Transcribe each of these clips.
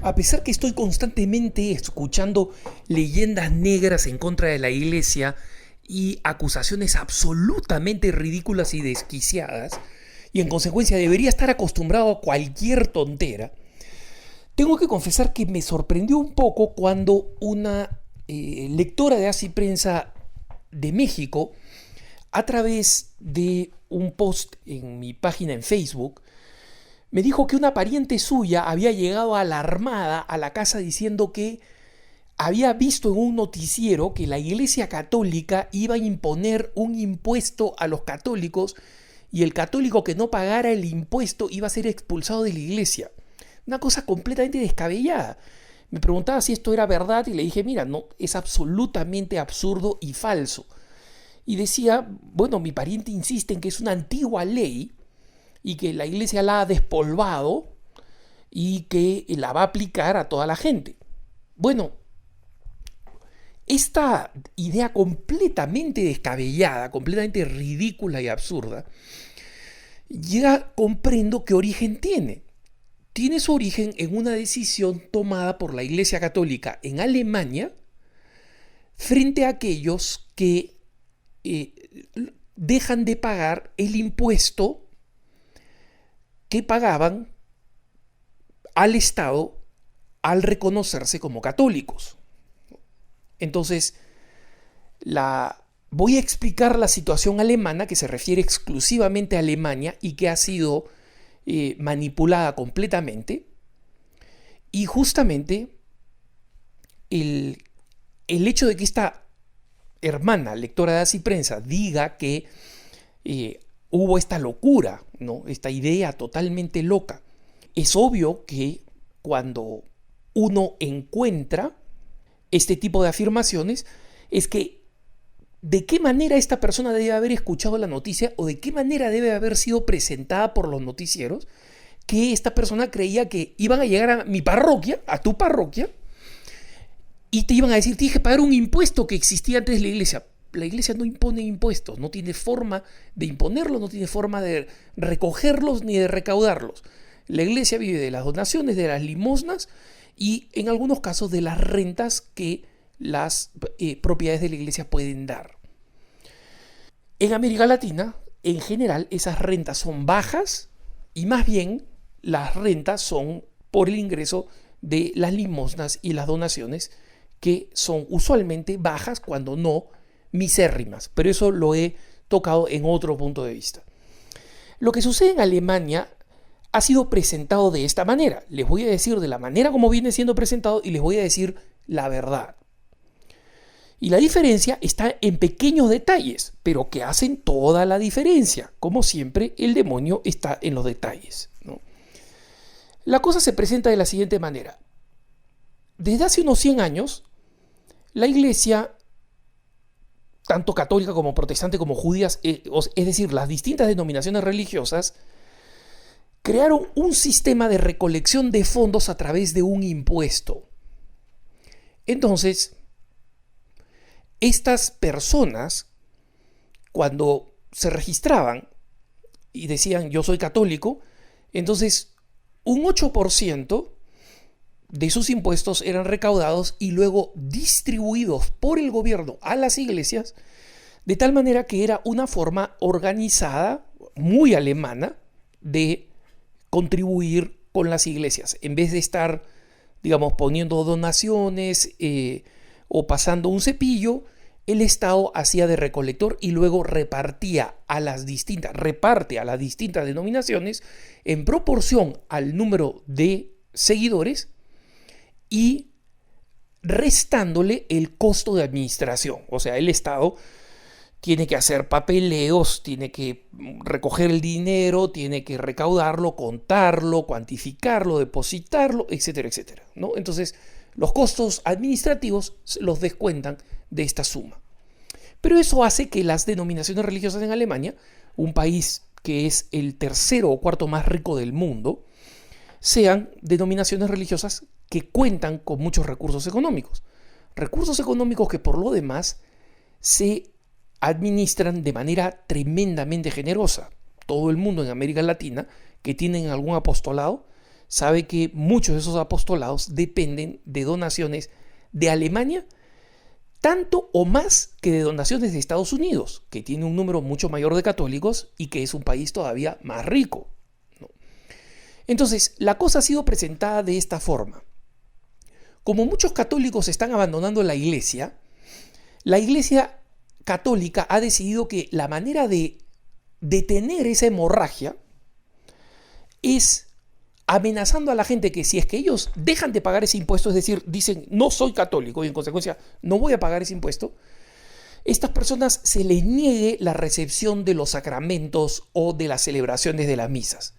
A pesar que estoy constantemente escuchando leyendas negras en contra de la iglesia y acusaciones absolutamente ridículas y desquiciadas, y en consecuencia debería estar acostumbrado a cualquier tontera, tengo que confesar que me sorprendió un poco cuando una lectora de Así Prensa de México, a través de un post en mi página en Facebook, me dijo que una pariente suya había llegado alarmada a la casa diciendo que había visto en un noticiero que la Iglesia Católica iba a imponer un impuesto a los católicos y el católico que no pagara el impuesto iba a ser expulsado de la iglesia. Una cosa completamente descabellada. Me preguntaba si esto era verdad y le dije, mira, no, es absolutamente absurdo y falso. Y decía, bueno, mi pariente insiste en que es una antigua ley y que la iglesia la ha despolvado y que la va a aplicar a toda la gente. Bueno, esta idea completamente descabellada, completamente ridícula y absurda, ya comprendo qué origen tiene. Tiene su origen en una decisión tomada por la Iglesia Católica en Alemania frente a aquellos que dejan de pagar el impuesto que pagaban al Estado al reconocerse como católicos. Entonces, voy a explicar la situación alemana que se refiere exclusivamente a Alemania y que ha sido manipulada completamente. Y justamente el hecho de que esta hermana, lectora de Así Prensa, diga que hubo esta locura, ¿no? Esta idea totalmente loca. Es obvio que cuando uno encuentra este tipo de afirmaciones, es que de qué manera esta persona debe haber escuchado la noticia o de qué manera debe haber sido presentada por los noticieros, que esta persona creía que iban a llegar a mi parroquia, a tu parroquia, y te iban a decir, tienes que pagar un impuesto que existía antes de la iglesia. La iglesia no impone impuestos, no tiene forma de imponerlos, no tiene forma de recogerlos ni de recaudarlos. La iglesia vive de las donaciones, de las limosnas y en algunos casos de las rentas que las propiedades de la iglesia pueden dar. En América Latina, en general, esas rentas son bajas y más bien las rentas son por el ingreso de las limosnas y las donaciones, que son usualmente bajas, cuando no misérrimas, pero eso lo he tocado en otro punto de vista. Lo que sucede en Alemania ha sido presentado de esta manera. Les voy a decir de la manera como viene siendo presentado y les voy a decir la verdad. Y la diferencia está en pequeños detalles, pero que hacen toda la diferencia. Como siempre, el demonio está en los detalles, ¿no? La cosa se presenta de la siguiente manera. Desde hace unos 100 años, la iglesia, tanto católica como protestante como judías, es decir, las distintas denominaciones religiosas, crearon un sistema de recolección de fondos a través de un impuesto. Entonces, estas personas, cuando se registraban y decían yo soy católico, entonces un 8% de sus impuestos eran recaudados y luego distribuidos por el gobierno a las iglesias, de tal manera que era una forma organizada, muy alemana, de contribuir con las iglesias. En vez de estar, digamos, poniendo donaciones o pasando un cepillo, el Estado hacía de recolector y luego reparte a las distintas denominaciones en proporción al número de seguidores y restándole el costo de administración. O sea, el Estado tiene que hacer papeleos, tiene que recoger el dinero, tiene que recaudarlo, contarlo, cuantificarlo, depositarlo, etcétera, etcétera, ¿no? Entonces, los costos administrativos los descuentan de esta suma. Pero eso hace que las denominaciones religiosas en Alemania, un país que es el tercero o cuarto más rico del mundo, sean denominaciones religiosas que cuentan con muchos recursos económicos. Recursos económicos que por lo demás se administran de manera tremendamente generosa. Todo el mundo en América Latina que tienen algún apostolado sabe que muchos de esos apostolados dependen de donaciones de Alemania, tanto o más que de donaciones de Estados Unidos, que tiene un número mucho mayor de católicos y que es un país todavía más rico, ¿no? Entonces, la cosa ha sido presentada de esta forma. Como muchos católicos están abandonando la Iglesia católica ha decidido que la manera de detener esa hemorragia es amenazando a la gente que si es que ellos dejan de pagar ese impuesto, es decir, dicen no soy católico y en consecuencia no voy a pagar ese impuesto, estas personas se les niegue la recepción de los sacramentos o de las celebraciones de las misas.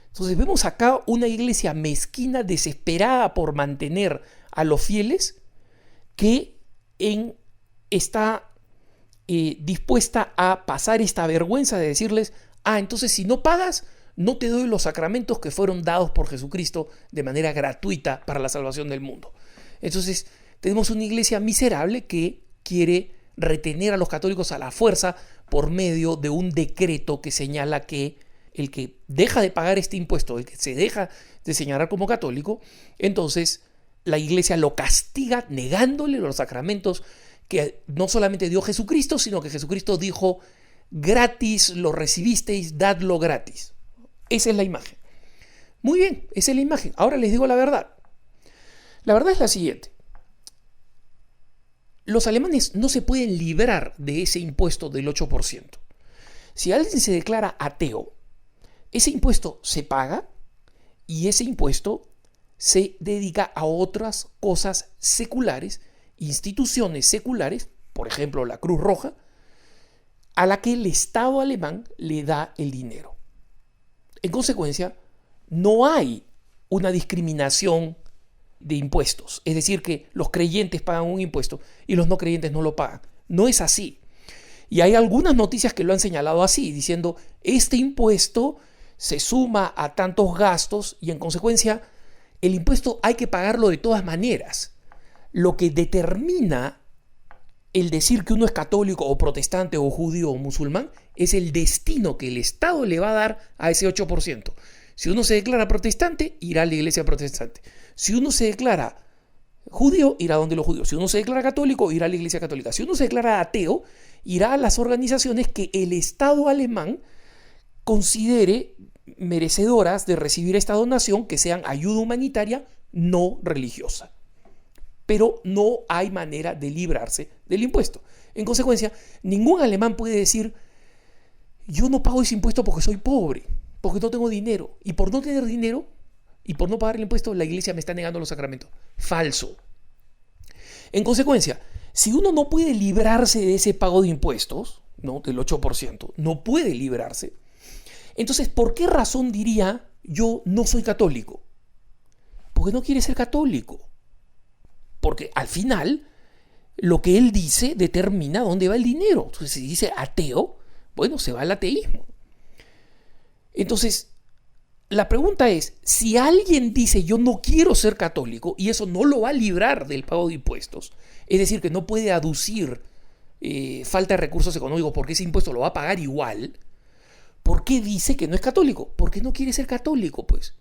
Entonces vemos acá una iglesia mezquina, desesperada por mantener a los fieles, que está dispuesta a pasar esta vergüenza de decirles, entonces si no pagas, no te doy los sacramentos que fueron dados por Jesucristo de manera gratuita para la salvación del mundo. Entonces tenemos una iglesia miserable que quiere retener a los católicos a la fuerza por medio de un decreto que señala que el que deja de pagar este impuesto, el que se deja de señalar como católico, entonces la iglesia lo castiga negándole los sacramentos que no solamente dio Jesucristo, sino que Jesucristo dijo, gratis lo recibisteis, dadlo gratis. Esa es la imagen. Muy bien, esa es la imagen. Ahora les digo la verdad. La verdad es la siguiente. Los alemanes no se pueden librar de ese impuesto del 8%. Si alguien se declara ateo, ese impuesto se paga y ese impuesto se dedica a otras cosas seculares, instituciones seculares, por ejemplo la Cruz Roja, a la que el Estado alemán le da el dinero. En consecuencia, no hay una discriminación de impuestos, es decir, que los creyentes pagan un impuesto y los no creyentes no lo pagan. No es así. Y hay algunas noticias que lo han señalado así, diciendo, este impuesto se suma a tantos gastos y en consecuencia el impuesto hay que pagarlo de todas maneras. Lo que determina el decir que uno es católico o protestante o judío o musulmán es el destino que el Estado le va a dar a ese 8%. Si uno se declara protestante, irá a la iglesia protestante. Si uno se declara judío, irá donde los judíos. Si uno se declara católico, irá a la iglesia católica. Si uno se declara ateo, irá a las organizaciones que el Estado alemán considere merecedoras de recibir esta donación, que sean ayuda humanitaria no religiosa. Pero no hay manera de librarse del impuesto. En consecuencia, ningún alemán puede decir, yo no pago ese impuesto porque soy pobre, porque no tengo dinero. Y por no tener dinero y por no pagar el impuesto, la iglesia me está negando los sacramentos. Falso. En consecuencia, si uno no puede librarse de ese pago de impuestos, ¿no?, del 8%, no puede librarse, entonces, ¿por qué razón diría yo no soy católico? Porque no quiere ser católico. Porque al final, lo que él dice determina dónde va el dinero. Entonces, si dice ateo, bueno, se va al ateísmo. Entonces, la pregunta es, si alguien dice yo no quiero ser católico y eso no lo va a librar del pago de impuestos, es decir, que no puede aducir falta de recursos económicos porque ese impuesto lo va a pagar igual, ¿por qué dice que no es católico? Porque no quiere ser católico, pues.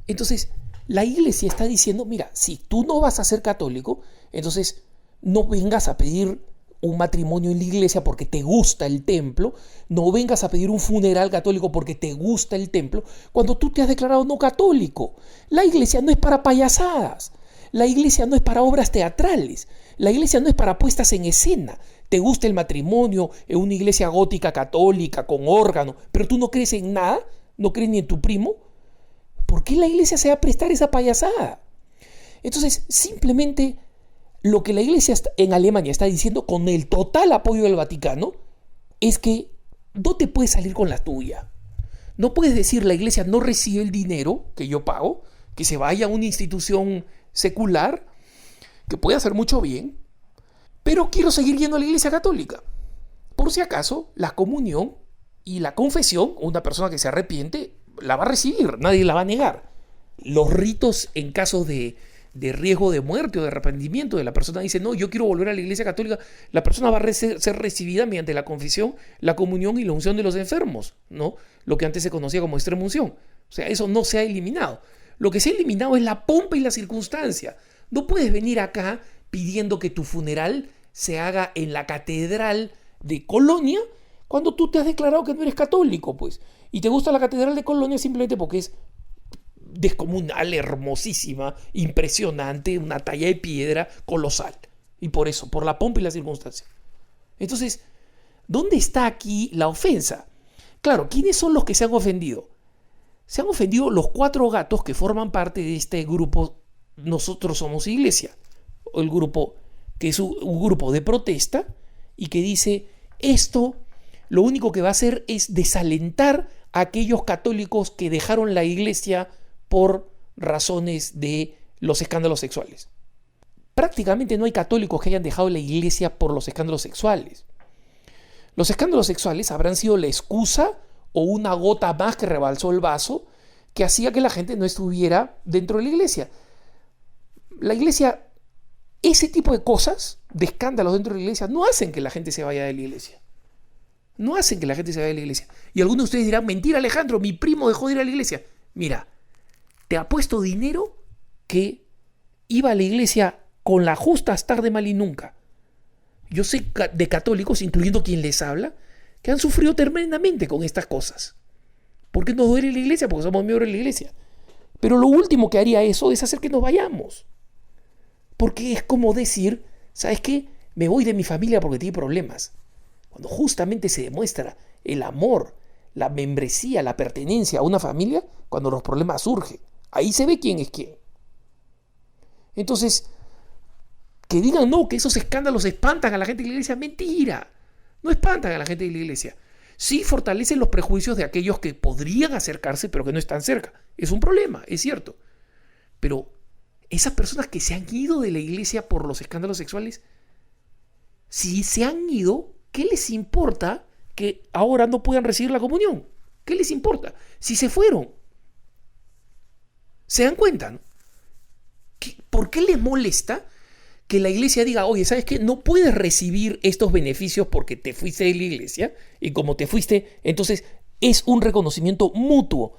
Entonces, la iglesia está diciendo, mira, si tú no vas a ser católico, entonces no vengas a pedir un matrimonio en la iglesia porque te gusta el templo, no vengas a pedir un funeral católico porque te gusta el templo, cuando tú te has declarado no católico. La iglesia no es para payasadas, la iglesia no es para obras teatrales, la iglesia no es para puestas en escena. Te gusta el matrimonio en una iglesia gótica católica con órgano, pero tú no crees en nada, no crees ni en tu primo. ¿Por qué la iglesia se va a prestar esa payasada? Entonces, simplemente lo que la iglesia en Alemania está diciendo con el total apoyo del Vaticano es que no te puedes salir con la tuya. No puedes decir la iglesia no recibe el dinero que yo pago, que se vaya a una institución secular, que puede hacer mucho bien, pero quiero seguir yendo a la iglesia católica. Por si acaso, la comunión y la confesión, una persona que se arrepiente, la va a recibir, nadie la va a negar. Los ritos en casos de riesgo de muerte o de arrepentimiento de la persona dice, no, yo quiero volver a la iglesia católica, la persona va a ser recibida mediante la confesión, la comunión y la unción de los enfermos, ¿no? Lo que antes se conocía como extrema unción. O sea, eso no se ha eliminado. Lo que se ha eliminado es la pompa y la circunstancia. No puedes venir acá pidiendo que tu funeral se haga en la catedral de Colonia cuando tú te has declarado que no eres católico, pues. Y te gusta la catedral de Colonia simplemente porque es descomunal, hermosísima, impresionante, una talla de piedra colosal. Y por eso, por la pompa y la circunstancia. Entonces, ¿dónde está aquí la ofensa? Claro, ¿quiénes son los que se han ofendido? Se han ofendido los 4 gatos que forman parte de este grupo Nosotros Somos Iglesia. El grupo que es un grupo de protesta y que dice, esto lo único que va a hacer es desalentar a aquellos católicos que dejaron la iglesia por razones de los escándalos sexuales. Prácticamente no hay católicos que hayan dejado la iglesia por los escándalos sexuales. Los escándalos sexuales habrán sido la excusa o una gota más que rebalsó el vaso que hacía que la gente no estuviera dentro de la iglesia. La iglesia, ese tipo de cosas, de escándalos dentro de la iglesia, no hacen que la gente se vaya de la iglesia. No hacen que la gente se vaya de la iglesia. Y algunos de ustedes dirán, mentira Alejandro, mi primo dejó de ir a la iglesia. Mira, te apuesto dinero que iba a la iglesia con la justa hasta tarde mal y nunca. Yo sé de católicos, incluyendo quien les habla, que han sufrido tremendamente con estas cosas. ¿Por qué nos duele la iglesia? Porque somos miembros de la iglesia. Pero lo último que haría eso es hacer que nos vayamos. Porque es como decir, ¿sabes qué? Me voy de mi familia porque tiene problemas. Cuando justamente se demuestra el amor, la membresía, la pertenencia a una familia, cuando los problemas surgen. Ahí se ve quién es quién. Entonces, que digan no, que esos escándalos espantan a la gente de la iglesia, mentira. No espantan a la gente de la iglesia. Sí fortalecen los prejuicios de aquellos que podrían acercarse, pero que no están cerca. Es un problema, es cierto. Pero esas personas que se han ido de la iglesia por los escándalos sexuales, si se han ido, ¿qué les importa que ahora no puedan recibir la comunión? ¿Qué les importa? Si se fueron. ¿Se dan cuenta, no? ¿Por qué les molesta que la iglesia diga, oye, ¿sabes qué? No puedes recibir estos beneficios porque te fuiste de la iglesia, y como te fuiste, entonces es un reconocimiento mutuo.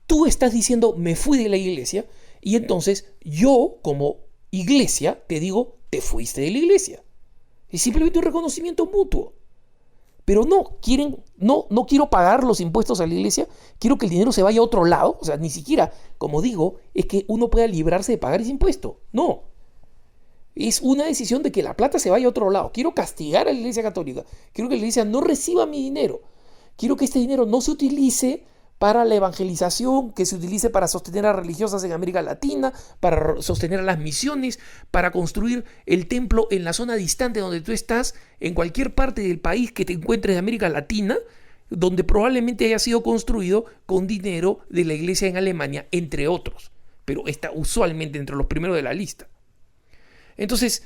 Tú estás diciendo, me fui de la iglesia, y entonces yo, como iglesia, te digo, te fuiste de la iglesia. Es simplemente un reconocimiento mutuo. Pero no quiero pagar los impuestos a la iglesia, quiero que el dinero se vaya a otro lado. O sea, ni siquiera, como digo, es que uno pueda librarse de pagar ese impuesto. No. Es una decisión de que la plata se vaya a otro lado. Quiero castigar a la iglesia católica. Quiero que la iglesia no reciba mi dinero. Quiero que este dinero no se utilice para la evangelización, que se utilice para sostener a religiosas en América Latina, para sostener a las misiones, para construir el templo en la zona distante donde tú estás, en cualquier parte del país que te encuentres de América Latina, donde probablemente haya sido construido con dinero de la iglesia en Alemania, entre otros, pero está usualmente entre los primeros de la lista. Entonces,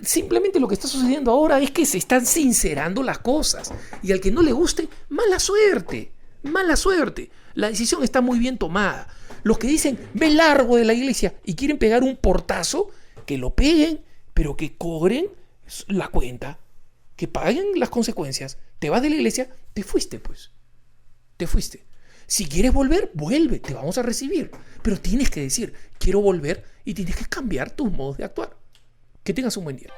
simplemente lo que está sucediendo ahora es que se están sincerando las cosas, y al que no le guste, mala suerte. Mala suerte. La decisión está muy bien tomada. Los que dicen, ve largo de la iglesia y quieren pegar un portazo, que lo peguen, pero que cobren la cuenta, que paguen las consecuencias. Te vas de la iglesia, te fuiste pues. Te fuiste. Si quieres volver, vuelve, te vamos a recibir. Pero tienes que decir, quiero volver, y tienes que cambiar tus modos de actuar. Que tengas un buen día.